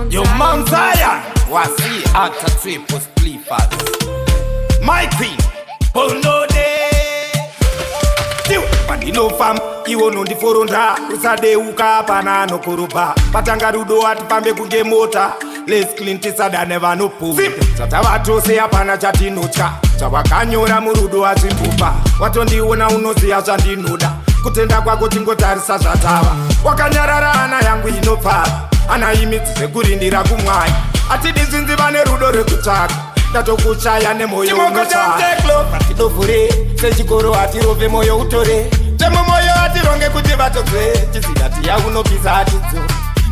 Your man Zion was see after triple spliffers. My queen, oh no day. Pandino fam, iwo nondi foronda. Usade uka pana no koroba. Patanga rudo ati pambe kunge mota. Let's clean tisada never no poo. Sata watu se apana chati nocha. Chawakanyora murudo azimbupa. Watondi una unozi azandi noda. Kutenda kwa kutingo tarisa zatawa. Wakanyarara ana yangu inopara. Ana imitsi sekurindira kumwai. Ati dizinzi vane rudo rekutaka. Dato kuchaya ne moyo unotara. Hatidofore, sechikoro atirove moyo utore. Temo moyo atironge kuti vatozwe. Chizidati ya unopiza atidzo.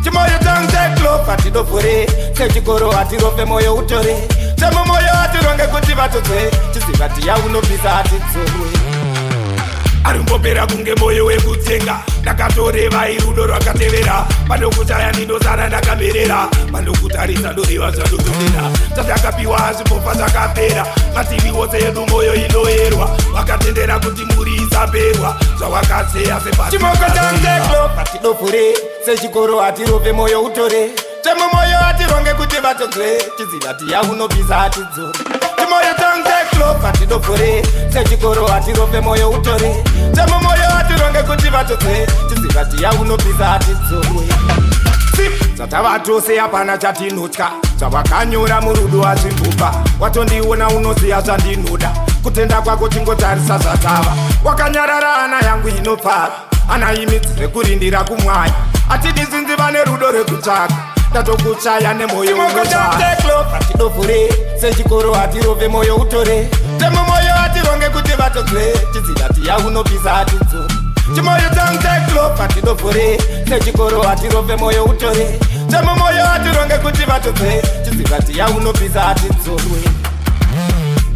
Chimoyo tanzeklo, hatidofore, sechikoro atirove moyo utore. Temo moyo atironge kuti vatozwe. Chizidati ya unopiza atidzo. Arimbopera kunge moyo wekutsenga. Ndakatoreva irudo rwakatevera. Pandokuchaya ndinozara ndakamerera. Pandokutarisa ndoriwa zvadotondera. Tazvakapiwa azvipopa zvakapera. Mativi wose edu moyo inoerwa. Wakatendera kuti muri isaperwa. Zvawakaseya sepasi. Chimoko chanzeklo, hatidofore, sechikoro atirove moyo utore. Temo moyo atironge kuti vatozwe. Chizivati yaunopisa atidzore. Chimoyo tanzeklo, hatidofore, sechikoro atirove moyo utore. Temo moyo atironge kuti vatozwe. Chizivati yaunopisa atidzore. Sata vatose apana chatinotya. Chawakanyora murudo azimbupa. Watondiona unoziya zvandinoda. Kutenda kwako chingotarisa zvatava. Wakanyarara ana yangu inopfara. Ana imitsi rekurindira kumwai. Ati dizinzi vane rudo rekutsvaka. Ndatokuchaya nemoyo unotara. Hatidofore, sechikoro atirove moyo utore. Temo moyo atironge kuti vatozwe. Chizidati yaunopisa atidzore. Chimoyo tanzeklo, hatidofore, sechikoro atirove moyo utore. Temo moyo atironge kuti vatozwe. Chizidati yaunopisa atidzore.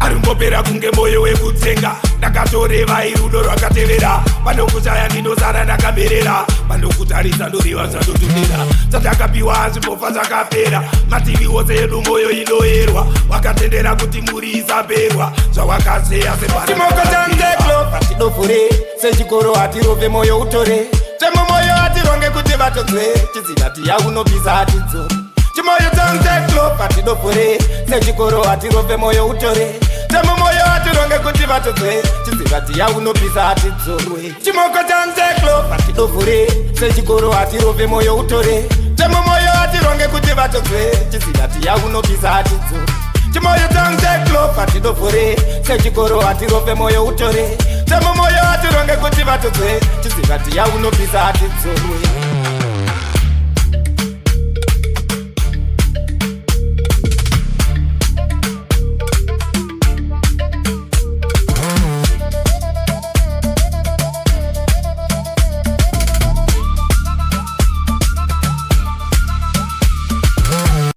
Arimbopera kunge moyo wekutsenga. Ndakatoreva irudo rwakatevera. Pandokuchaya ndinozara ndakamerera. Pandokutarisa ndoriwa zvadotondera. Tazvakapiwa azvipopa zvakapera. Mativi wose edu moyo inoerwa. Wakatendera kuti muri isaperwa. Zvawakaseya sepasi. Chimoko chanzeklo, hatidofore, sechikoro atirove moyo utore. Temo moyo atironge kuti vatozwe. Chizidati yaunopisa atidzore. Chimoyo tanzeklo, hatidofore, sechikoro atirove moyo utore. Temo moyo atironge kuti vatozwe. Chizivati yaunopisa atidzore. Chimoko tanzeklo, hatidofore, sechikoro atirove moyo utore. Temo moyo atironge kuti vatozwe. Chizivati yaunopisa atidzore. Chimoyo tanzeklo, hatidofore, sechikoro atirove moyo utore. Temo moyo atironge kuti vatozwe. Chizivati yaunopisa atidzore.